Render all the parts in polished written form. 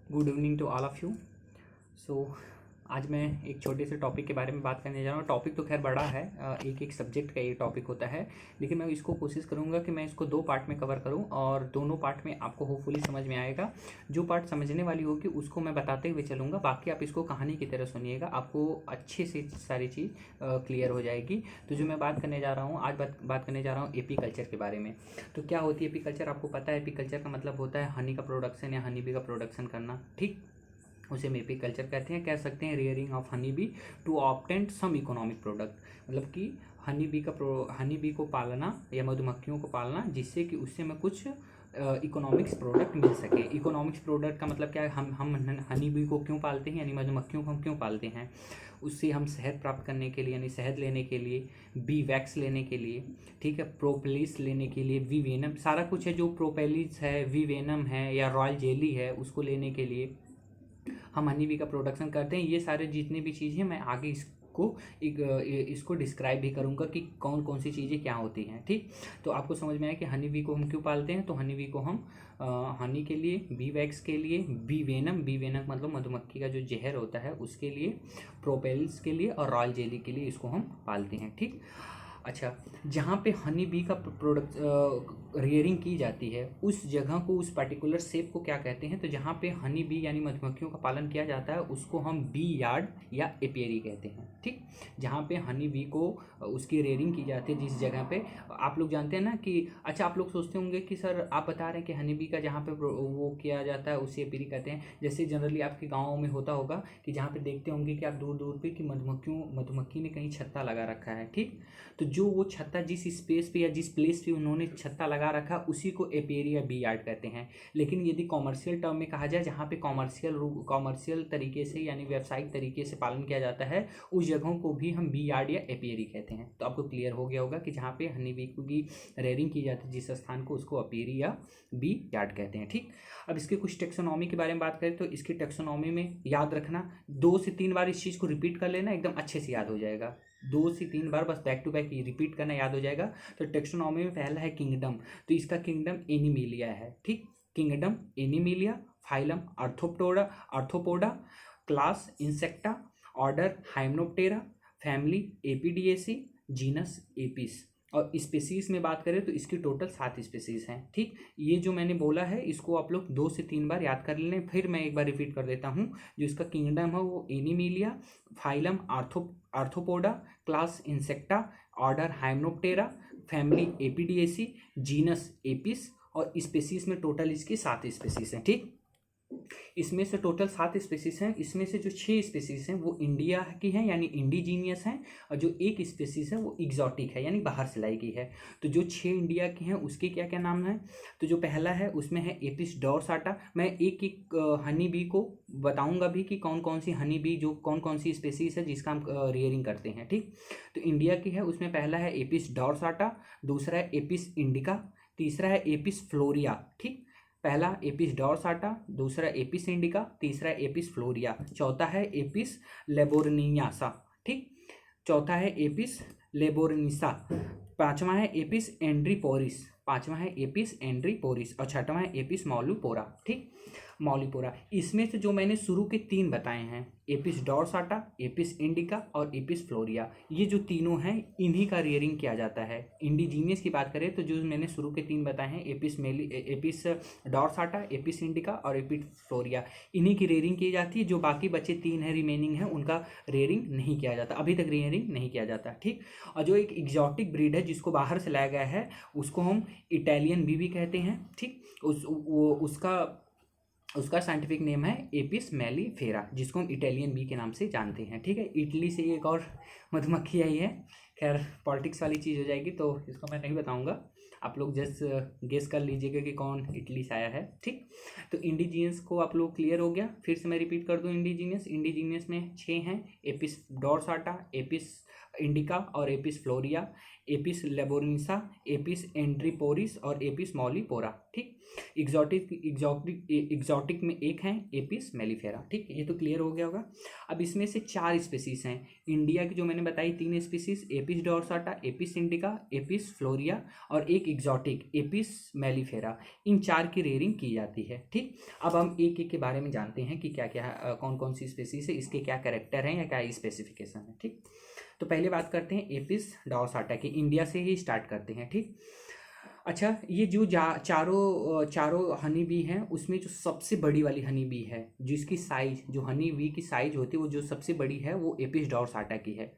Good evening to all of you. So आज मैं एक छोटे से टॉपिक के बारे में बात करने जा रहा हूँ। टॉपिक तो खैर बड़ा है, एक एक सब्जेक्ट का ये टॉपिक होता है, लेकिन मैं इसको कोशिश करूँगा कि मैं इसको 2 पार्ट में कवर करूँ और दोनों पार्ट में आपको होपफुली समझ में आएगा। जो पार्ट समझने वाली होगी उसको मैं बताते हुए चलूँगा, बाकी आप इसको कहानी की तरह सुनिएगा, आपको अच्छे से सारी चीज़ क्लियर हो जाएगी। तो जो मैं बात करने जा रहा हूँ आज, बात करने जा रहा हूँ एपी कल्चर के बारे में। तो क्या होती है एपी कल्चर? आपको पता है एपी कल्चर का मतलब होता है हनी का प्रोडक्शन या हनी बी का प्रोडक्शन करना, ठीक। उसे हम एपी कल्चर कहते हैं। कह सकते हैं rearing of honey bee to obtain some economic product, मतलब कि हनी बी को पालना या मधुमक्खियों को पालना जिससे कि उससे हमें कुछ इकोनॉमिक्स प्रोडक्ट मिल सके। इकोनॉमिक्स प्रोडक्ट का मतलब क्या है? हम हनी बी को क्यों पालते हैं, यानी मधुमक्खियों को हम क्यों पालते हैं? उससे हम शहद प्राप्त करने के लिए, यानी शहद लेने के लिए, बी वैक्स लेने के लिए, ठीक है, प्रोपेलिस लेने के लिए, वी वेनम, सारा कुछ है जो प्रोपेलिस है, वी वेनम है या रॉयल जेली है, उसको लेने के लिए हम हनी बी का प्रोडक्शन करते हैं। ये सारे जितनी भी चीज़ें मैं आगे इसको डिस्क्राइब भी करूँगा कि कौन कौन सी चीज़ें क्या होती हैं, ठीक। तो आपको समझ में आया कि हनी बी को हम क्यों पालते हैं। तो हनी बी को हम हनी के लिए, बी वैक्स के लिए, बी वेनम मतलब मधुमक्खी का जो जहर होता है उसके लिए, प्रोपेल्स के लिए और रॉयल जेली के लिए इसको हम पालते हैं, ठीक। अच्छा, जहाँ पे हनी बी का प्रोडक्ट रियरिंग की जाती है उस जगह को, उस पर्टिकुलर शेप को क्या कहते हैं? तो जहाँ पे हनी बी यानी मधुमक्खियों का पालन किया जाता है उसको हम बी यार्ड या एपियरी कहते हैं, ठीक। जहाँ पे हनी बी को उसकी रेयरिंग की जाती है, जिस जगह पे आप लोग जानते हैं ना कि, अच्छा आप लोग सोचते होंगे कि सर आप बता रहे हैं कि हनी बी का जहाँ पे वो किया जाता है उसे एपियरी कहते हैं। जैसे जनरली आपके गाँव में होता होगा कि जहाँ पे देखते होंगे कि आप दूर दूर पे कि मधुमक्खी ने कहीं छत्ता लगा रखा है, ठीक। तो जो वो छत्ता जिस स्पेस पे या जिस प्लेस पे उन्होंने छत्ता लगा रखा उसी को एपियरी या बी यार्ड कहते हैं। लेकिन यदि कॉमर्शियल टर्म में कहा जाए, जहाँ पे कॉमर्शियल तरीके से यानी व्यावसायिक तरीके से पालन किया जाता है, उस जगहों को भी हम बी यार्ड या एपियरी कहते हैं। तो आपको क्लियर हो गया होगा कि जहाँ पे हनी बी की रेयरिंग की जाती है जिस स्थान को, उसको एपियरी या बी यार्ड कहते हैं, ठीक। अब इसके कुछ टेक्सोनॉमी के बारे में बात करें तो इसकी टेक्सोनॉमी में याद रखना, 2 से 3 बार इस चीज़ को रिपीट कर लेना, एकदम अच्छे से याद हो जाएगा। 2 से 3 बार बस बैक टू बैक रिपीट करना, याद हो जाएगा। तो टेक्सोनॉमी में पहला है किंगडम, तो इसका किंगडम एनिमिलिया है, ठीक। Kingdom animalia, phylum arthropoda, class insecta, order hymenoptera, family apidae, genus apis. और स्पेसीज में बात करें तो इसकी टोटल 7 स्पेसीज हैं, ठीक। ये जो मैंने बोला है इसको आप लोग 2 से 3 बार याद कर लें। फिर मैं एक बार रिपीट कर देता हूँ। जो इसका किंगडम है वो animalia, phylum arthropoda, class insecta, order hymenoptera, family apidae, genus apis, और स्पेसीज में टोटल इसकी 7 स्पेसीज हैं, ठीक। इसमें से टोटल 7 स्पेसीज हैं, इसमें से जो 6 स्पेसीज हैं वो इंडिया की हैं यानी इंडिजीनियस हैं, और जो एक स्पेसीज है वो एग्जॉटिक है यानी बाहर से लाई गई है। तो जो 6 इंडिया की हैं उसके क्या क्या नाम हैं? तो जो पहला है उसमें है एपिस डॉर्साटा। मैं एक एक हनी बी को बताऊंगा भी कि कौन कौन सी हनी बी, जो कौन कौन सी स्पेसीज है जिसका हम रियरिंग करते हैं, ठीक। तो इंडिया की है उसमें पहला है एपिस डॉर्साटा, दूसरा है एपिस इंडिका, तीसरा है एपिस फ्लोरिया, ठीक। पहला एपिस डॉर्साटा, दूसरा एपिस इंडिका, तीसरा एपिस फ्लोरिया, चौथा है एपिस लेबोर्नियासा, ठीक। चौथा है एपिस लेबोर्निसा, पांचवा है एपिस एंड्रीपोरिस, और छठवां है एपिस मॉलुपोरा, ठीक। मॉलिपोरा। इसमें से जो मैंने शुरू के 3 बताए हैं, एपिस डॉर्साटा, एपिस इंडिका और एपिस फ्लोरिया, ये जो तीनों हैं इन्हीं का रियरिंग किया जाता है। इंडिजीनियस की बात करें तो जो मैंने शुरू के 3 बताए हैं, एपिस डॉर्साटा, एपिस इंडिका और एपिस फ्लोरिया, इन्हीं की रियरिंग की जाती है। जो बाकी बचे 3 हैं रिमेनिंग हैं उनका रियरिंग नहीं किया जाता, अभी तक रियरिंग नहीं किया जाता, ठीक। और जो एक एग्जॉटिक ब्रीड है जिसको बाहर से लाया गया है उसको हम इटालियन बी कहते हैं, ठीक। उसका साइंटिफिक नेम है एपिस मेलिफेरा, जिसको हम इटालियन बी के नाम से जानते हैं, ठीक है। इटली से एक और मधुमक्खी आई है, खैर पॉलिटिक्स वाली चीज़ हो जाएगी तो इसको मैं नहीं बताऊंगा, आप लोग जस्ट गेस कर लीजिएगा कि कौन इटली से आया है, ठीक। तो इंडिजीनियस को आप लोग क्लियर हो गया। फिर से मैं रिपीट कर दूं, इंडिजीनियस में 6 हैं, एपिस डॉर्साटा, एपिस इंडिका और एपिस फ्लोरिया, एपिस लेबोर्निसा, एपिस एंड्रीपोरिस और एपिस मॉलिपोरा, ठीक। एग्जॉटिक में एक है एपिस मेलिफेरा, ठीक, ये तो क्लियर हो गया होगा। अब इसमें से 4 स्पीसीज हैं इंडिया की, जो मैंने बताई 3 species, apis dorsata, apis indica, apis florea और एक एग्जॉटिक एपिस मेलिफेरा। इन 4 की रेयरिंग की जाती है, ठीक। अब हम एक एक के बारे में जानते हैं कि क्या क्या कौन कौन सी स्पीसीज है, इसके क्या कैरेक्टर हैं या क्या स्पेसिफिकेशन है, ठीक। तो पहले बात करते हैं एपिस डोर्साटा की, इंडिया से ही स्टार्ट करते हैं, ठीक। अच्छा, ये जो चारों हनी बी हैं उसमें जो सबसे बड़ी वाली हनी बी है, जिसकी साइज, जो हनी बी की साइज होती है वो जो सबसे बड़ी है वो एपिस डोर्साटा की है।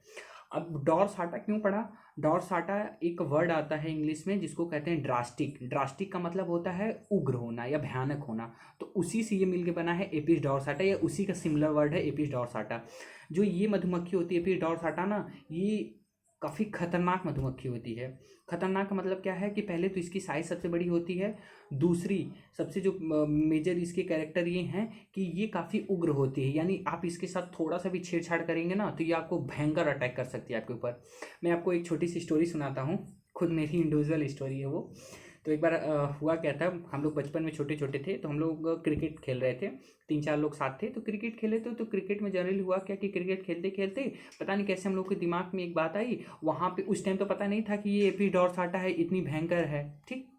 अब डोर्साटा क्यों पढ़ा? डोर्साटा एक वर्ड आता है इंग्लिश में जिसको कहते हैं ड्रास्टिक। ड्रास्टिक का मतलब होता है उग्र होना या भयानक होना, तो उसी से ये मिलके बना है एपिस डोर्साटा, या उसी का सिमिलर वर्ड है एपिस डोर्साटा। जो ये मधुमक्खी होती है एपिस डोर्साटा ना, ये काफ़ी खतरनाक मधुमक्खी होती है। खतरनाक का मतलब क्या है कि पहले तो इसकी साइज सबसे बड़ी होती है, दूसरी सबसे जो मेजर इसके कैरेक्टर ये हैं कि ये काफ़ी उग्र होती है, यानी आप इसके साथ थोड़ा सा भी छेड़छाड़ करेंगे ना तो ये आपको भयंकर अटैक कर सकती है आपके ऊपर। मैं आपको एक छोटी सी स्टोरी सुनाता हूँ, खुद मेरी इंडिविजुअल स्टोरी है वो। तो एक बार हुआ क्या था, हम लोग बचपन में छोटे छोटे थे तो हम लोग क्रिकेट खेल रहे थे, 3-4 लोग साथ थे, तो क्रिकेट खेले थे। तो क्रिकेट में जनरली हुआ क्या कि क्रिकेट खेलते खेलते पता नहीं कैसे हम लोग के दिमाग में एक बात आई, वहाँ पे उस टाइम तो पता नहीं था कि ये एपिस डोर्साटा है, इतनी भयंकर है, ठीक।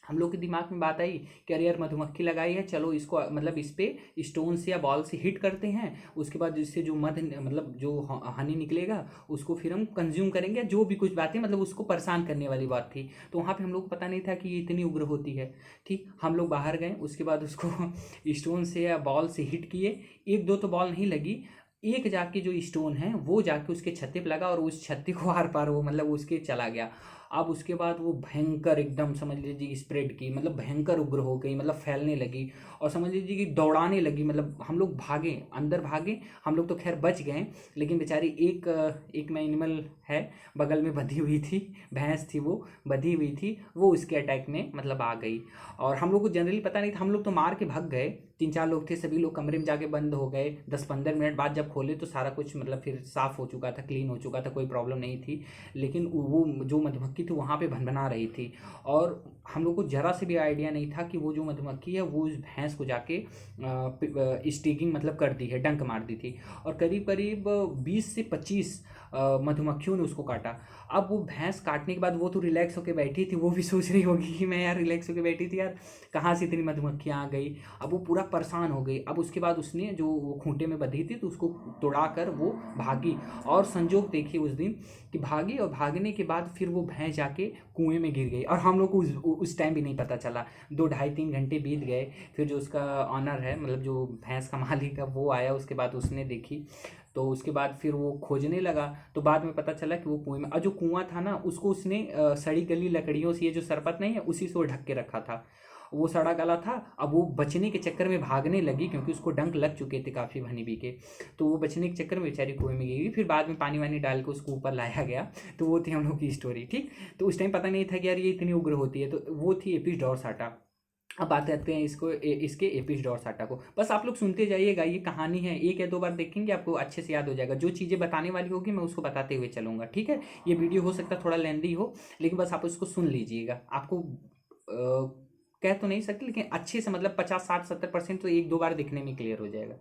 हम लोग के दिमाग में बात आई कि अरे यार मधुमक्खी लगाई है, चलो इसको मतलब इस पे स्टोन से या बॉल से हिट करते हैं, उसके बाद इससे जो मध मतलब जो हनी निकलेगा उसको फिर हम कंज्यूम करेंगे, जो भी कुछ बातें मतलब उसको परेशान करने वाली बात थी। तो वहाँ पे हम लोग को पता नहीं था कि ये इतनी उग्र होती है, ठीक। हम लोग बाहर गए, उसके बाद उसको स्टोन से या बॉल से हिट किए, 1-2 तो बॉल नहीं लगी, एक जाके जो स्टोन है वो जाके उसके छत्ते पे लगा और उस छत्ते को आर पार वो मतलब उसके चला गया। अब उसके बाद वो भयंकर एकदम समझ लीजिए स्प्रेड की, मतलब भयंकर उग्र हो गई, मतलब फैलने लगी और समझ लीजिए कि दौड़ाने लगी। मतलब हम लोग भागे, अंदर भागे, हम लोग तो खैर बच गए, लेकिन बेचारी एक में एनिमल है बगल में बंधी हुई थी, भैंस थी वो बंधी हुई थी, वो उसके अटैक में मतलब आ गई। और हम लोग को जनरली पता नहीं था, हम लोग तो मार के भाग गए, 3-4 लोग थे, सभी लोग कमरे में जाके बंद हो गए। 10-15 मिनट बाद जब खोले तो सारा कुछ मतलब फिर साफ़ हो चुका था, क्लीन हो चुका था, कोई प्रॉब्लम नहीं थी। लेकिन वो जो मधुमक्खी थी वहाँ पे भनभना रही थी और हम लोग को ज़रा से भी आइडिया नहीं था कि वो जो मधुमक्खी है वो उस भैंस को जाके स्टिंगिंग मतलब कर दी है, डंक मार दी थी। और करीब करीब 20 से 25 मधुमक्खियों ने उसको काटा। अब वो भैंस काटने के बाद वो तो रिलैक्स होकर बैठी थी, वो भी सोच रही होगी कि मैं यार रिलैक्स होकर बैठी थी यार, कहाँ से इतनी मधुमक्खियाँ आ गई। अब वो पूरा परेशान हो गई। अब उसके बाद उसने जो वो खूंटे में बंधी थी तो उसको तोड़ा कर वो भागी, और संजोग देखिए उस दिन कि भागी, और भागने के बाद फिर वो भैंस जाके कुएं में गिर गई और हम लोग को उस टाइम भी नहीं पता चला। 2 ढाई 3 घंटे बीत गए, फिर जो उसका ऑनर है मतलब जो भैंस का मालिक है वो आया, उसके बाद उसने देखी, तो उसके बाद फिर वो खोजने लगा। तो बाद में पता चला कि वो कुएं में, और जो कुआं था ना उसको उसने सड़ी गली लकड़ियों से, ये जो सरपत नहीं है उसी से वो ढक के रखा था, वो सड़ा गला था। अब वो बचने के चक्कर में भागने लगी क्योंकि उसको डंक लग चुके थे काफ़ी हनी बी के, तो वो बचने के चक्कर में बेचारी कुएं में गई। फिर बाद में पानी वानी डाल के उसको ऊपर लाया गया। तो वो थी हम लोग की स्टोरी, ठीक। तो उस टाइम पता नहीं था कि यार ये इतनी उग्र होती है, तो वो थी एपिस डोर्साटा। अब बात करते हैं इसके एपिस डोर्साटा को। बस आप लोग सुनते जाइएगा, ये कहानी है, 1 या 2 बार देखेंगे आपको अच्छे से याद हो जाएगा। जो चीज़ें बताने वाली होगी मैं उसको बताते हुए चलूँगा, ठीक है। ये वीडियो हो सकता है थोड़ा लेंदी हो, लेकिन बस आप उसको सुन लीजिएगा। आपको कह तो नहीं सकते, लेकिन अच्छे से मतलब 50-60-70% तो 1-2 बार दिखने में क्लियर हो जाएगा।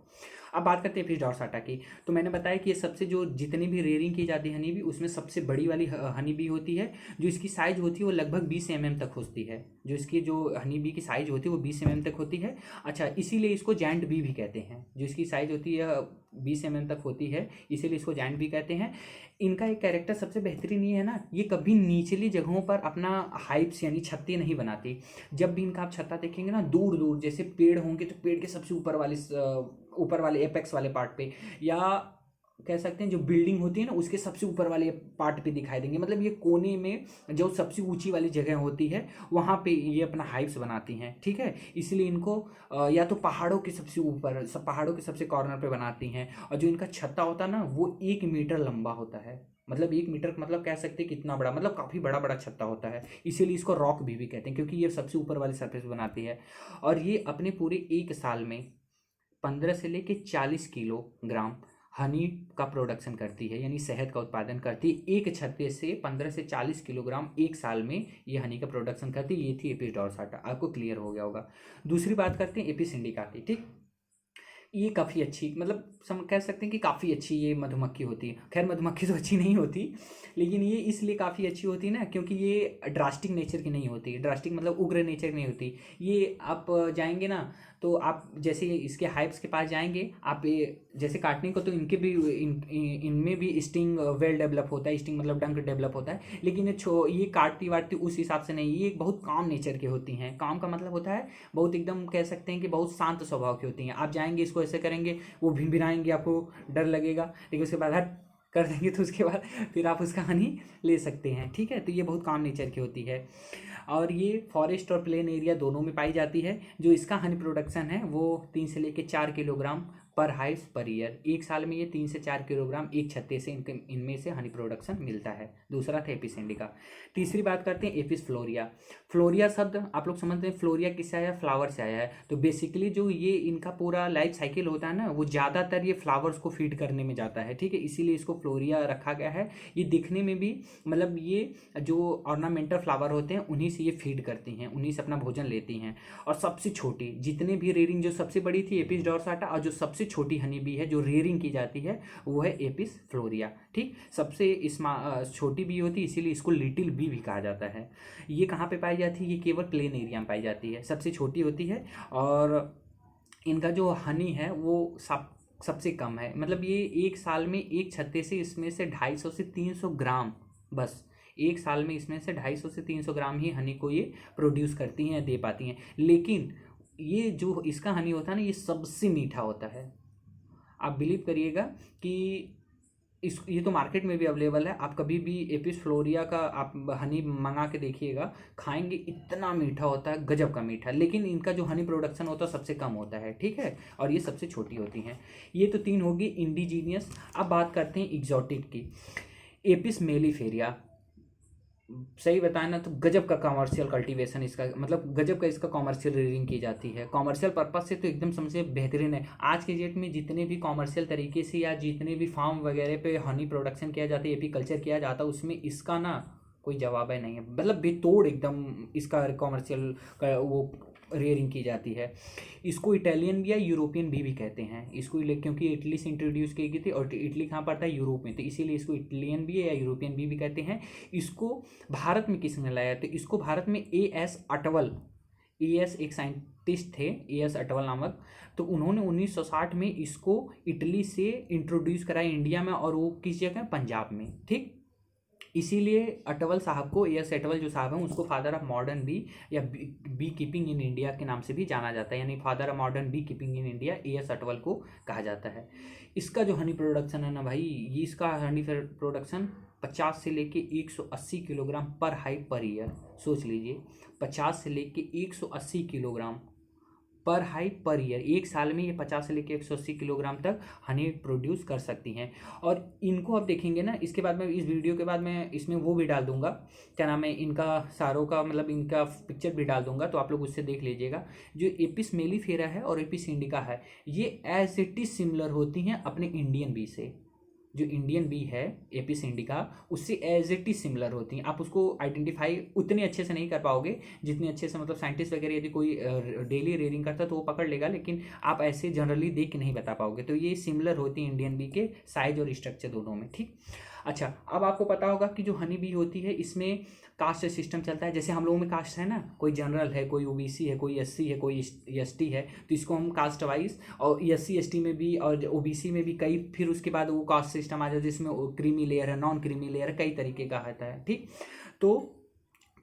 अब बात करते हैं एपिस डोर्साटा की। तो मैंने बताया कि ये सबसे जो जितनी भी रेयरिंग की जाती है हनी बी, उसमें सबसे बड़ी वाली हनी बी होती है। जो इसकी साइज़ होती है वो लगभग 20 mm तक होती है। जो इसकी जो हनी बी की साइज़ होती है वो 20 mm तक होती है। अच्छा, इसीलिए इसको जायंट बी भी कहते हैं। जो इसकी साइज़ होती है 20 mm तक होती है, इसीलिए इसको जायंट बी कहते हैं। इनका एक कैरेक्टर सबसे बेहतरीन ये है ना, ये कभी निचली जगहों पर अपना हाइप्स यानी छत्ते नहीं बनाती। जब भी इनका आप छत्ता देखेंगे ना, दूर दूर जैसे पेड़ होंगे तो पेड़ के सबसे ऊपर वाले एपेक्स वाले पार्ट पे, या कह सकते हैं जो बिल्डिंग होती है ना उसके सबसे ऊपर वाले पार्ट पे दिखाई देंगे। मतलब ये कोने में जो सबसे ऊंची वाली जगह होती है वहाँ पे ये अपना हाइप्स बनाती हैं, ठीक है। इसलिए इनको या तो पहाड़ों के सबसे ऊपर, पहाड़ों के सबसे कॉर्नर पे बनाती हैं। और जो इनका छत्ता होता है ना वो 1 मीटर लंबा होता है। मतलब 1 मीटर मतलब कह सकते हैं कितना बड़ा, मतलब काफ़ी बड़ा बड़ा छत्ता होता है। इसीलिए इसको रॉक भी कहते हैं, क्योंकि ये सबसे ऊपर वाली सरफेस बनाती है। और ये अपने पूरे 1 साल में 15 से लेके 40 किलोग्राम हनी का प्रोडक्शन करती है, यानी शहद का उत्पादन करती है। एक छत्ते से 15 से 40 किलोग्राम एक साल में ये हनी का प्रोडक्शन करती है। ये थी एपिस डोरसाटा, आपको क्लियर हो गया होगा। दूसरी बात करते हैं एपिस इंडिका की। ठीक, ये काफ़ी अच्छी, मतलब कह सकते हैं कि काफ़ी अच्छी ये मधुमक्खी होती है। खैर मधुमक्खी तो अच्छी नहीं होती, लेकिन ये इसलिए काफ़ी अच्छी होती है ना, क्योंकि ये ड्रास्टिक नेचर की नहीं होती। ड्रास्टिक मतलब उग्र नेचर की नहीं होती। ये आप जाएंगे ना, तो आप जैसे इसके हाइव्स के पास जाएंगे, आप ये जैसे काटने को, तो इनके भी इनमें भी स्टिंग वेल डेवलप होता है। स्टिंग मतलब डंक डेवलप होता है, लेकिन ये काटती वाटती उस हिसाब से नहीं। ये एक बहुत काम नेचर की होती हैं। काम का मतलब होता है बहुत, एकदम कह सकते हैं कि बहुत शांत स्वभाव की होती हैं। आप जाएंगे, इसको ऐसे करेंगे, वो भिनभिनाएंगे, आपको डर लगेगा, लेकिन उसके बाद हट कर देंगे, तो उसके बाद फिर आप उसका हनी ले सकते हैं। ठीक है, तो ये बहुत काम नेचर की होती है, और ये फॉरेस्ट और प्लेन एरिया दोनों में पाई जाती है। जो इसका हनी प्रोडक्शन है वो 3 से लेकर 4 किलोग्राम पर हाइव्स पर ईयर। एक साल में ये 3 से 4 किलोग्राम एक छत्ते से इनमें से हनी प्रोडक्शन मिलता है। दूसरा था एपिस इंडिका। तीसरी बात करते हैं एपिस फ्लोरिया। फ्लोरिया शब्द आप लोग समझते हैं, फ्लोरिया किससे आया, फ्लावर से आया है। तो बेसिकली जो ये इनका पूरा लाइफ साइकिल होता है ना, वो ज़्यादातर ये फ्लावर्स को फीड करने में जाता है। ठीक है, इसीलिए इसको फ्लोरिया रखा गया है। ये दिखने में भी, मतलब ये जो ऑर्नामेंटल फ्लावर होते हैं उन्हीं से ये फीड करती हैं, उन्हीं से अपना भोजन लेती हैं। और सबसे छोटी, जितने भी रेयरिंग, जो सबसे बड़ी थी एपिस डोरसाटा, और जो सबसे छोटी हनी बी है जो रेयरिंग की जाती है वो है एपिस फ्लोरिया। ठीक, सबसे छोटी बी होती है, इसीलिए इसको लिटिल बी भी कहा जाता है। ये कहाँ पे पाई जाती है, ये केवल प्लेन एरिया में पाई जाती है, सबसे छोटी होती है। और इनका जो हनी है वो सबसे कम है। मतलब ये एक साल में एक छत्ते से इसमें से 250 से 300 ग्राम, बस एक साल में इसमें से 250 से 300 ग्राम ही हनी को ये प्रोड्यूस करती हैं, दे पाती हैं। लेकिन ये जो इसका हनी होता है ना, ये सबसे मीठा होता है। आप बिलीव करिएगा कि ये तो मार्केट में भी अवेलेबल है। आप कभी भी एपिस फ्लोरिया का आप हनी मंगा के देखिएगा, खाएंगे, इतना मीठा होता है, गजब का मीठा। लेकिन इनका जो हनी प्रोडक्शन होता है सबसे कम होता है। ठीक है, और ये सबसे छोटी होती हैं। ये तो 3 होगी इंडिजीनियस। अब बात करते हैं एग्जॉटिक की। एपिस मेलिफेरिया, सही बताएं ना तो गजब का कमर्शियल कल्टीवेशन इसका, मतलब गजब का इसका कमर्शियल रेयरिंग की जाती है। कमर्शियल पर्पस से तो एकदम समझे बेहतरीन है। आज के डेट में जितने भी कमर्शियल तरीके से या जितने भी फार्म वगैरह पे हनी प्रोडक्शन किया जाता है, एपीकल्चर किया जाता है, उसमें इसका ना कोई जवाब है नहीं है। मतलब बेतोड़ एकदम इसका कमर्शियल वो रेयरिंग की जाती है। इसको इटालियन भी या यूरोपियन भी कहते हैं इसको, क्योंकि इटली से इंट्रोड्यूस की गई थी, और इटली कहाँ पड़ता है, यूरोप में, तो इसीलिए इसको इटालियन भी या यूरोपियन भी कहते हैं। इसको भारत में किसने लाया, तो इसको भारत में एएस अटवल, एएस एक साइंटिस्ट थे, एएस अटवल नामक, तो उन्होंने 1960 में इसको इटली से इंट्रोड्यूस कराया इंडिया में, और वो किस जगह, पंजाब में। ठीक, इसीलिए अटवल साहब को, एएस अटवल जो साहब हैं, उसको फादर ऑफ मॉडर्न बी या बी कीपिंग इन इंडिया के नाम से भी जाना जाता है। यानी father of modern bee keeping in India AS Atwal को कहा जाता है। इसका जो हनी प्रोडक्शन है ना भाई, ये इसका हनी प्रोडक्शन 50 से लेके 180 किलोग्राम पर हाइव पर ईयर। सोच लीजिए, 50 से लेके 180 किलोग्राम पर हाइव पर ईयर। एक साल में ये 50 से लेकर 180 किलोग्राम तक हनी प्रोड्यूस कर सकती हैं। और इनको आप देखेंगे ना, इसके बाद में, इस वीडियो के बाद मैं इसमें वो भी डाल दूंगा, क्या नाम है, इनका सारों का, मतलब इनका पिक्चर भी डाल दूंगा, तो आप लोग उससे देख लीजिएगा। जो एपिस मेलिफेरा है और एपिस इंडिका है, ये एज इट इज सिमिलर होती हैं अपने इंडियन बी से। जो इंडियन बी है एपिस इंडिका, उससे एज इट इज सिमिलर होती हैं। आप उसको आइडेंटिफाई उतने अच्छे से नहीं कर पाओगे जितने अच्छे से, मतलब साइंटिस्ट वगैरह यदि कोई डेली रेयरिंग करता है तो वो पकड़ लेगा, लेकिन आप ऐसे जनरली देख के नहीं बता पाओगे। तो ये सिमिलर होती है इंडियन बी के साइज और स्ट्रक्चर दोनों में। ठीक, अच्छा, अब आपको पता होगा कि जो हनी बी होती है इसमें कास्ट सिस्टम चलता है। जैसे हम लोगों में कास्ट है ना, कोई जनरल है, कोई ओबीसी है, कोई एससी है, कोई एसटी है, तो इसको हम कास्ट वाइज, और एससी एसटी में भी और ओबीसी में भी कई, फिर उसके बाद वो कास्ट सिस्टम आ जाता है जिसमें क्रीमी लेयर है, नॉन क्रीमी लेयर है, कई तरीके का आता है। ठीक, तो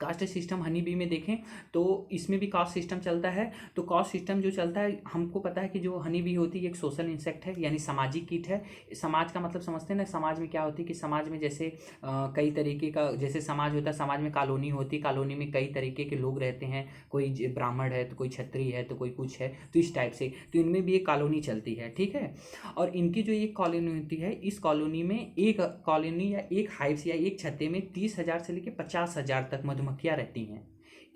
कास्ट सिस्टम हनी बी में देखें तो इसमें भी कास्ट सिस्टम चलता है। तो कास्ट सिस्टम जो चलता है, हमको पता है कि जो हनी बी होती है एक सोशल इंसेक्ट है, यानी सामाजिक कीट है। समाज का मतलब समझते हैं ना, समाज में क्या होती है कि समाज में जैसे कई तरीके का, जैसे समाज होता है, समाज में कॉलोनी होती है, कॉलोनी में कई तरीके के लोग रहते हैं, कोई ब्राह्मण है तो कोई क्षत्रिय है तो कोई कुछ है, तो इस टाइप से, तो इनमें भी एक कॉलोनी चलती है। ठीक है, और इनकी जो एक कॉलोनी होती है, इस कॉलोनी में एक कॉलोनी या एक हाइव या एक छत्ते में 30,000 से लेकर 50,000 तक मधुमक्खियाँ रहती हैं।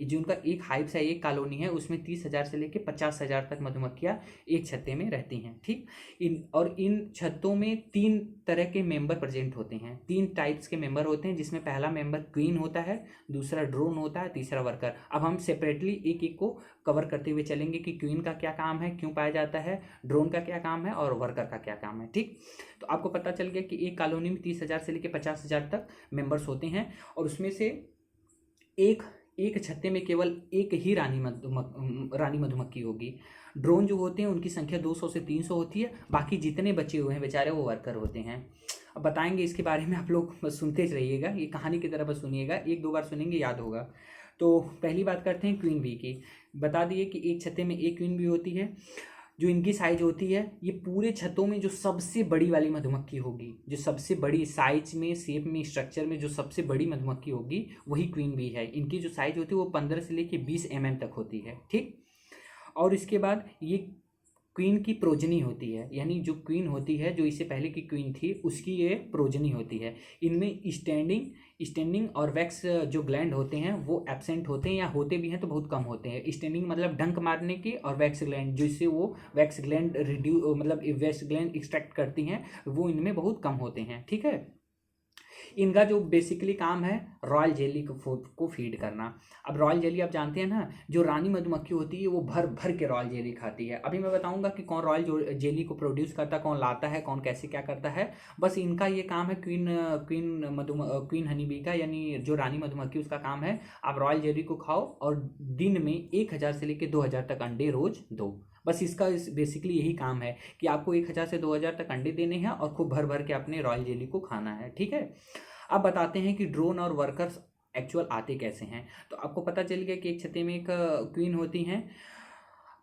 जो उनका एक हाइव है, एक कॉलोनी है, उसमें 30,000 से लेकर 50,000 तक मधुमक्खियाँ एक छत्ते में रहती हैं। ठीक, इन छत्तों में 3 तरह के मेंबर प्रेजेंट होते हैं, 3 टाइप्स के मेंबर होते हैं, जिसमें पहला मेंबर क्वीन होता है, दूसरा ड्रोन होता है, तीसरा वर्कर। अब हम सेपरेटली एक एक को कवर करते हुए चलेंगे कि क्वीन का क्या काम है, क्यों पाया जाता है, ड्रोन का क्या काम है और वर्कर का क्या काम है। ठीक, तो आपको पता चल गया कि एक कॉलोनी में 30,000 से लेकर 50,000 तक मेंबर्स होते हैं, और उसमें से एक छत्ते में केवल एक ही रानी मधुमक्खी होगी। ड्रोन जो होते हैं उनकी संख्या 200 से 300 होती है, बाकी जितने बचे हुए हैं बेचारे वो वर्कर होते हैं। अब बताएंगे इसके बारे में, आप लोग बस सुनते रहिएगा, ये कहानी की तरह बस सुनिएगा, 1-2 बार सुनेंगे याद होगा। तो पहली बात करते हैं क्वीन बी की। बता दिए कि एक छत्ते में एक क्वीन बी होती है। जो इनकी साइज होती है, ये पूरे छत्तों में जो सबसे बड़ी वाली मधुमक्खी होगी, जो सबसे बड़ी साइज में, शेप में, स्ट्रक्चर में जो सबसे बड़ी मधुमक्खी होगी वही क्वीन बी है। इनकी जो साइज होती है वो 15 से लेकर 20 mm तक होती है। ठीक, और इसके बाद ये क्वीन की प्रोजनी होती है, यानी जो क्वीन होती है, जो इससे पहले की क्वीन थी, उसकी ये प्रोजनी होती है। इनमें स्टैंडिंग और वैक्स जो ग्लैंड होते हैं वो एब्सेंट होते हैं, या होते भी हैं तो बहुत कम होते हैं। स्टैंडिंग मतलब डंक मारने की, और वैक्स ग्लैंड जिससे वो wax gland wax gland extract करती हैं, वो इनमें बहुत कम होते हैं। ठीक है, इनका जो बेसिकली काम है रॉयल जेली को फीड करना। अब रॉयल जेली आप जानते हैं ना, जो रानी मधुमक्खी होती है वो भर भर के रॉयल जेली खाती है। अभी मैं बताऊंगा कि कौन रॉयल जेली को प्रोड्यूस करता है, कौन लाता है, कौन कैसे क्या करता है। बस इनका ये काम है, क्वीन हनी बी का, यानी जो रानी मधुमक्खी उसका काम है आप रॉयल जेली को खाओ और दिन में 1,000 से लेकर 2,000 तक अंडे रोज दो। बस इसका बेसिकली यही काम है कि आपको 1,000 से 2,000 तक अंडे देने हैं और खूब भर भर के अपने रॉयल जेली को खाना है। ठीक है, अब बताते हैं कि ड्रोन और वर्कर्स एक्चुअल आते कैसे हैं। तो आपको पता चल गया कि एक छत्ते में एक क्वीन होती हैं।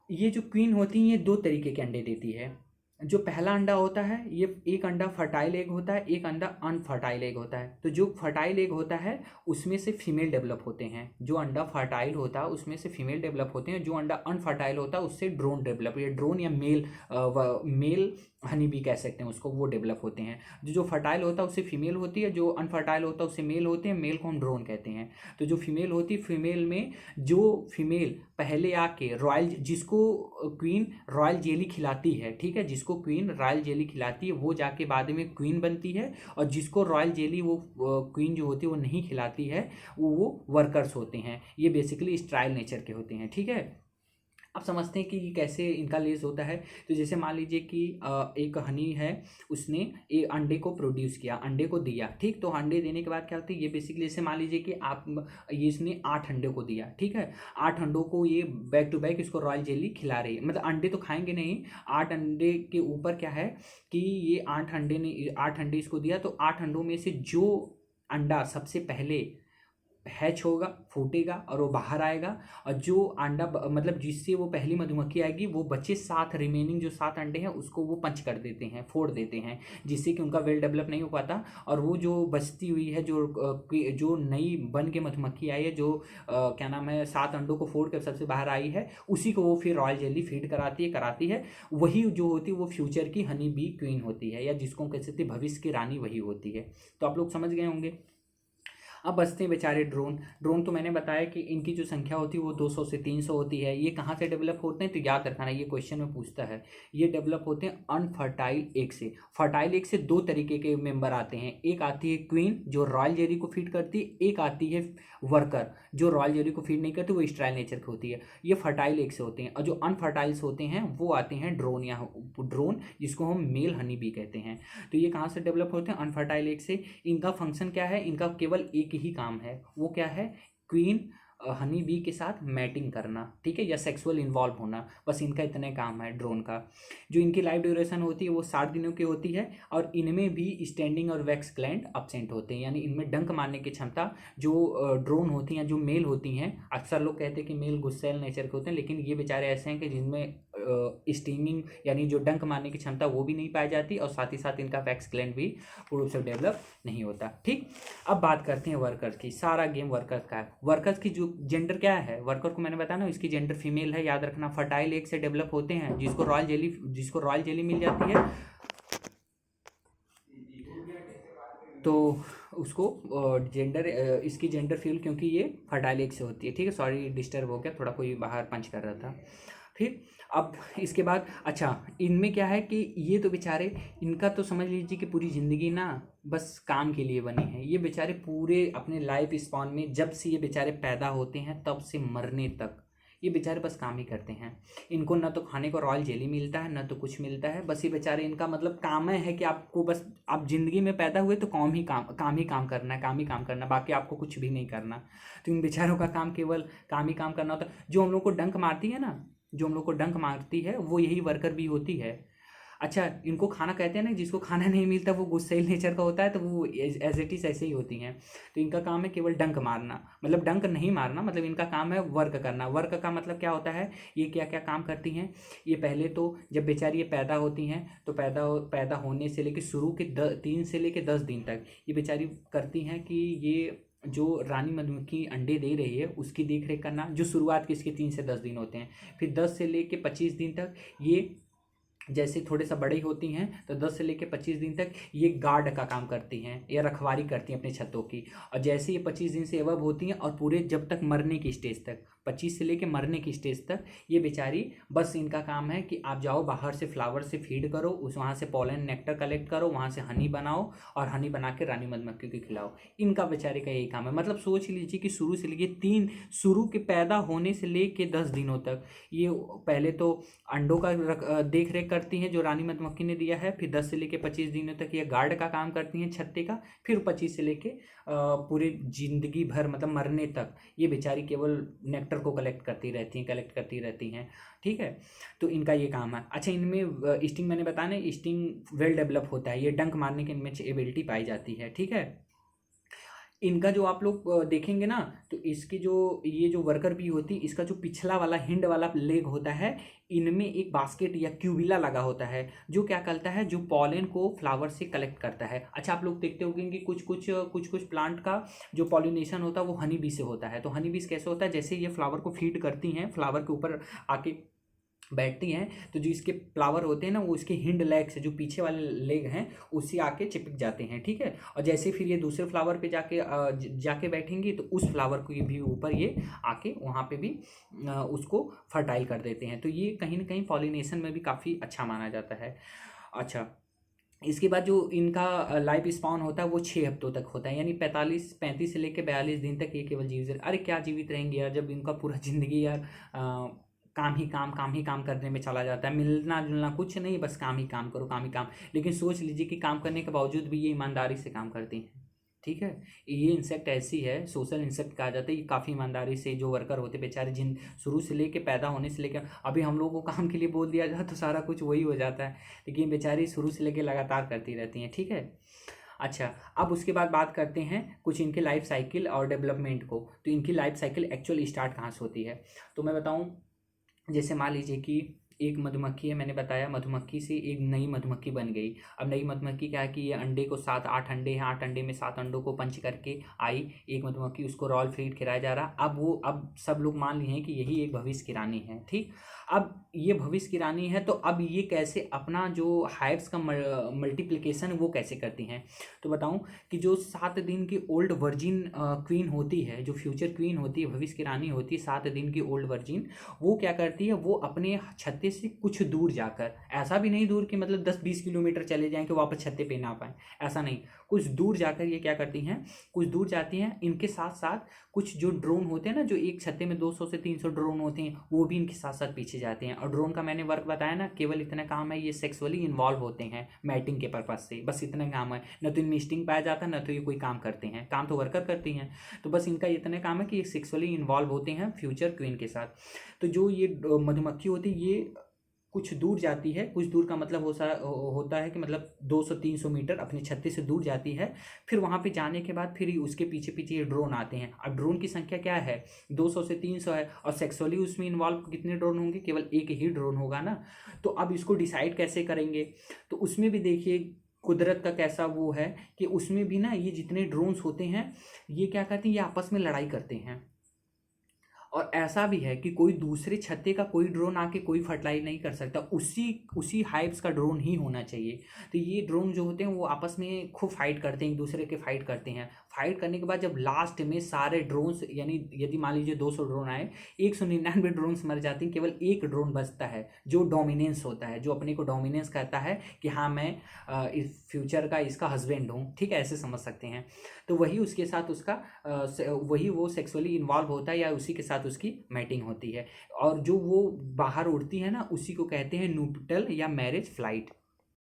ये जो क्वीन होती हैं ये 2 तरीके के अंडे देती है। जो पहला अंडा होता है, ये एक अंडा फर्टाइल एग होता है, एक अंडा अनफर्टाइल एग होता है। तो जो फर्टाइल एग होता है उसमें से फीमेल डेवलप होते हैं। जो अंडा फर्टाइल होता है उसमें से फीमेल डेवलप होते हैं। जो अंडा अनफर्टाइल होता है उससे ड्रोन डेवलप, या ड्रोन या मेल हनी बी कह सकते हैं उसको, वो डेवलप होते हैं। जो फर्टाइल होता है उससे फीमेल होती है, जो अनफर्टाइल होता है उससे मेल होते हैं। मेल को हम ड्रोन कहते हैं। तो जो फीमेल होती है, फीमेल में जो फीमेल पहले आके जिसको क्वीन रॉयल जेली खिलाती है, ठीक है, जिसको क्वीन रॉयल जेली खिलाती है वो जाके बाद में क्वीन बनती है, और जिसको रॉयल जेली वो क्वीन जो होती है वो नहीं खिलाती है, वो वर्कर्स होते हैं। ये बेसिकली स्ट्राइल नेचर के होते हैं। ठीक है, आप समझते हैं कि कैसे इनका लेस होता है। तो जैसे मान लीजिए कि एक हनी है, उसने एक अंडे को प्रोड्यूस किया, अंडे को दिया। ठीक, तो अंडे देने के बाद क्या होती है, ये बेसिकली जैसे मान लीजिए कि ये इसने 8 अंडे को दिया। ठीक है, 8 अंडों को ये बैक टू बैक इसको रॉयल जेली खिला रही है। मतलब अंडे तो खाएंगे नहीं, 8 अंडे के ऊपर क्या है कि ये 8 अंडे इसको दिया, तो 8 अंडों में से जो अंडा सबसे पहले हैच होगा, फूटेगा और वो बाहर आएगा, और जो अंडा मतलब जिससे वो पहली मधुमक्खी आएगी, वो बचे 7 रिमेनिंग जो 7 अंडे हैं उसको वो पंच कर देते हैं, फोड़ देते हैं, जिससे कि उनका वेल डेवलप नहीं हो पाता। और वो जो बचती हुई है, जो नई बन के मधुमक्खी आई है, जो क्या नाम है 7 अंडों को फोड़ कर सबसे बाहर आई है, उसी को वो फिर रॉयल जेली फीड कराती है। वही जो होती है वो फ्यूचर की हनी बी क्वीन होती है, या जिसको कह सकते भविष्य की रानी वही होती है। तो आप लोग समझ गए होंगे। अब बचते हैं बेचारे ड्रोन तो मैंने बताया कि इनकी जो संख्या होती है वो 200 से 300 होती है। ये कहाँ से डेवलप होते हैं, तो याद रखना, ये क्वेश्चन में पूछता है। ये डेवलप होते हैं अनफर्टाइल एग से। फर्टाइल एग से 2 तरीके के मेंबर आते हैं। एक आती है क्वीन जो रॉयल जेली को फीड करती है, एक आती है वर्कर जो रॉयल जेली को फीड नहीं करती, वो स्ट्राइल नेचर की होती है। ये फर्टाइल एग से होते हैं। और जो अनफर्टाइल्स होते हैं वो आते हैं ड्रोन, जिसको हम मेल हनी बी कहते हैं। तो ये कहाँ से डेवलप होते हैं, अनफर्टाइल एग से। इनका फंक्शन क्या है, इनका केवल एक ही काम है, वो क्या है, क्वीन हनी बी के साथ मैटिंग करना, ठीक है, या सेक्सुअल इन्वॉल्व होना। बस इनका इतने काम है ड्रोन का। जो इनकी लाइफ ड्यूरेशन होती है वो 60 दिनों की होती है, और इनमें भी स्टैंडिंग और वैक्स ग्लैंड अब्सेंट होते हैं, यानी इनमें डंक मारने की क्षमता जो ड्रोन होती हैं, जो मेल होती हैं, अक्सर लोग कहते हैं कि मेल गुस्सैल नेचर के होते हैं, लेकिन ये बेचारे ऐसे हैं कि जिनमें स्टिंगिंग यानी जो डंक मारने की क्षमता वो भी नहीं पाई जाती, और साथ ही साथ इनका वैक्स ग्लैंड भी पूर्ण रूप से डेवलप नहीं होता। ठीक, अब बात करते हैं वर्कर्स की। सारा गेम वर्कर्स का है। वर्कर्स की जो जेंडर क्या है, वर्कर को मैंने बताया ना, इसकी जेंडर फीमेल है, याद रखना। फर्टाइल एग से डेवलप होते हैं, जिसको रॉयल जेली मिल जाती है। तो उसको जेंडर इसकी जेंडर फ्यूल, क्योंकि ये फर्टाइल एग से होती है। ठीक है, सॉरी डिस्टर्ब हो गया, थोड़ा कोई बाहर पंच कर रहा था। फिर अब इसके बाद अच्छा, इनमें क्या है कि ये तो बेचारे, इनका तो समझ लीजिए कि पूरी ज़िंदगी ना बस काम के लिए बने हैं। ये बेचारे पूरे अपने लाइफ स्पॉन में, जब से ये बेचारे पैदा होते हैं तब से मरने तक, ये बेचारे बस काम ही करते हैं। इनको ना तो खाने को रॉयल जेली मिलता है, ना तो कुछ मिलता है। बस ये बेचारे, इनका मतलब काम है कि आपको बस, आप ज़िंदगी में पैदा हुए तो काम ही काम करना है, काम ही काम करना है, बाकी आपको कुछ भी नहीं करना। तो इन बेचारों का काम केवल काम ही काम करना होता है। जो हम लोग को डंक मारती है ना, जो हम लोग को डंक मारती है, वो यही वर्कर भी होती है। अच्छा, इनको खाना कहते हैं ना, जिसको खाना नहीं मिलता वो गुस्सैल नेचर का होता है, तो वो एज इट इज ऐसे ही होती हैं। तो इनका काम है केवल डंक मारना, मतलब डंक नहीं मारना, मतलब इनका काम है वर्क करना। वर्क का मतलब क्या होता है, ये क्या क्या काम करती हैं। ये पहले तो जब बेचारी ये पैदा होती हैं, तो पैदा होने से लेकर शुरू के 3 से लेकर 10 दिन तक ये बेचारी करती हैं कि ये जो रानी मधुमक्खी अंडे दे रही है उसकी देख रेख करना, जो शुरुआत के इसके 3 से 10 दिन होते हैं। फिर 10 से लेके 25 दिन तक ये, जैसे थोड़े सा बड़े होती हैं तो 10 से लेके 25 दिन तक ये गार्ड का काम करती हैं या रखवाली करती हैं अपने छतों की। और जैसे ये 25 दिन से एबव होती हैं और पूरे जब तक मरने की स्टेज तक, 25 से लेके मरने की स्टेज तक, ये बेचारी बस इनका काम है कि आप जाओ बाहर से फ्लावर से फीड करो, उस वहाँ से पॉलन नेक्टर कलेक्ट करो, वहाँ से हनी बनाओ और हनी बना के रानी मधुमक्खी को खिलाओ। इनका बेचारे का यही काम है। मतलब सोच लीजिए कि शुरू से लेके शुरू के पैदा होने से लेके 10 दिनों तक ये पहले तो अंडों का देख रेख करती हैं जो रानी मधुमक्खी ने दिया है। फिर 10 से लेके 25 दिनों तक ये गार्ड का काम करती हैं छत्ते का। फिर 25 से लेके पूरे जिंदगी भर, मतलब मरने तक, ये बेचारी केवल नेक्टर को कलेक्ट करती रहती हैं। ठीक है, तो इनका ये काम है। अच्छा, इनमें स्टिंग, मैंने बताया ना, स्टिंग वेल डेवलप होता है, ये डंक मारने की इनमें एबिलिटी पाई जाती है। ठीक है, इनका जो आप लोग देखेंगे ना, तो इसकी जो ये जो वर्कर भी होती है, इसका जो पिछला वाला हिंड वाला लेग होता है, इनमें एक बास्केट या क्यूबिला लगा होता है, जो क्या करता है, जो पॉलन को फ्लावर से कलेक्ट करता है। अच्छा, आप लोग देखते होंगे कि कुछ प्लांट का जो पॉलिनेशन होता है वो हनी बी से होता है। तो हनी बी कैसे होता है, जैसे ये फ्लावर को फीड करती हैं, फ्लावर के ऊपर आके बैठती हैं, तो जो इसके फ्लावर होते हैं ना, वो इसके हिंड लेग से, जो पीछे वाले लेग हैं, उससे आके चिपक जाते हैं। ठीक है, और जैसे फिर ये दूसरे फ्लावर पे जाके बैठेंगी, तो उस फ्लावर को भी ऊपर ये आके वहाँ पे भी उसको फर्टाइल कर देते हैं। तो ये कहीं ना कहीं पॉलिनेशन में भी काफ़ी अच्छा माना जाता है। अच्छा, इसके बाद जो इनका लाइफ स्पॉन होता है वो 6 हफ्तों तक होता है, यानी 35 से लेकर 42 दिन तक ये केवल जीवित। अरे क्या जीवित रहेंगे यार, जब इनका पूरा ज़िंदगी यार काम ही काम करने में चला जाता है, मिलना जुलना कुछ नहीं, बस काम ही काम करो, काम ही काम। लेकिन सोच लीजिए कि काम करने के बावजूद भी ये ईमानदारी से काम करती हैं। ठीक है, ये इंसेक्ट ऐसी है, सोशल इंसेक्ट कहा जाता है, ये काफ़ी ईमानदारी से जो वर्कर होते बेचारे, जिन शुरू से लेके पैदा होने से लेकर अभी हम लोगों को काम के लिए बोल दिया जाए तो सारा कुछ वही हो जाता है, लेकिन बेचारी शुरू से लेकर लगातार करती रहती हैं। ठीक है, अच्छा, अब उसके बाद बात करते हैं कुछ इनके लाइफ साइकिल और डेवलपमेंट को। तो इनकी लाइफ साइकिल एक्चुअल स्टार्ट कहाँ से होती है, तो मैं बताऊँ। जैसे मान लीजिए कि एक मधुमक्खी है, मैंने बताया मधुमक्खी से एक नई मधुमक्खी बन गई। अब नई मधुमक्खी क्या है कि ये अंडे को 7-8 अंडे हैं, 8 अंडे में 7 अंडों को पंच करके आई एक मधुमक्खी, उसको रॉयल फीड खिलाया जा रहा। अब सब लोग मान लिए हैं कि यही एक भविष्य की रानी है। ठीक, अब ये भविष्य की रानी है, तो अब ये कैसे अपना जो हाइव्स का मल्टीप्लिकेशन वो कैसे करती हैं, तो बताऊं कि जो 7 दिन की ओल्ड वर्जिन क्वीन होती है, जो फ्यूचर क्वीन होती है, भविष्य की रानी होती है, 7 दिन की ओल्ड वर्जिन, वो क्या करती है, वो अपने छत्ते से कुछ दूर जाकर, ऐसा भी नहीं दूर कि मतलब 10-20 किलोमीटर चले जाएं कि वापस छत्ते पे ना पाएँ, ऐसा नहीं, कुछ दूर जाकर ये क्या करती हैं, कुछ दूर जाती हैं। इनके साथ साथ कुछ जो ड्रोन होते हैं ना, जो एक छत्ते में 200 से 300 ड्रोन होते हैं, वो भी इनके साथ साथ पीछे जाते हैं। और ड्रोन का मैंने वर्क बताया ना, केवल इतना काम है, ये सेक्सुअली इन्वॉल्व होते हैं मैटिंग के पर्पज से, बस इतना काम है। न तो इनमें स्टिंग पाया जाता है, न तो ये कोई काम करते हैं, काम तो वर्कर करती हैं। तो बस इनका इतना काम है कि ये सेक्सुअली इन्वॉल्व होते हैं फ्यूचर क्वीन के साथ। तो जो ये मधुमक्खी होती है, ये कुछ दूर जाती है, कुछ दूर का मतलब होता है कि मतलब 200-300 मीटर अपने छत्ते से दूर जाती है। फिर वहाँ पे जाने के बाद फिर उसके पीछे पीछे ये ड्रोन आते हैं। अब ड्रोन की संख्या क्या है, 200 से 300 है, और सेक्सुअली उसमें इन्वॉल्व कितने ड्रोन होंगे, केवल एक ही ड्रोन होगा ना। तो अब इसको डिसाइड कैसे करेंगे, तो उसमें भी देखिए कुदरत का कैसा वो है कि उसमें भी ना ये जितने ड्रोन्स होते हैं, ये क्या करते हैं, ये आपस में लड़ाई करते हैं। और ऐसा भी है कि कोई दूसरे छत्ते का कोई ड्रोन आके कोई फर्टिलाइज नहीं कर सकता, उसी उसी हाइव्स का ड्रोन ही होना चाहिए। तो ये ड्रोन जो होते हैं वो आपस में खूब फाइट करते हैं, एक दूसरे के फाइट करते हैं। फाइट करने के बाद जब लास्ट में सारे ड्रोन्स, यानी यदि मान लीजिए 200 ड्रोन आए, 199 ड्रोन्स मर जाते हैं, केवल एक ड्रोन बचता है जो डोमिनेंस होता है, जो अपने को डोमिनेंस कहता है कि हाँ मैं इस फ्यूचर का इसका हस्बैंड हूँ, ठीक है, ऐसे समझ सकते हैं। तो वही उसके साथ उसका वही वो सेक्सुअली इन्वॉल्व होता है या उसी के साथ उसकी मैटिंग होती है। और जो वो बाहर उड़ती है ना, उसी को कहते हैं नूपिटल या मैरिज फ्लाइट।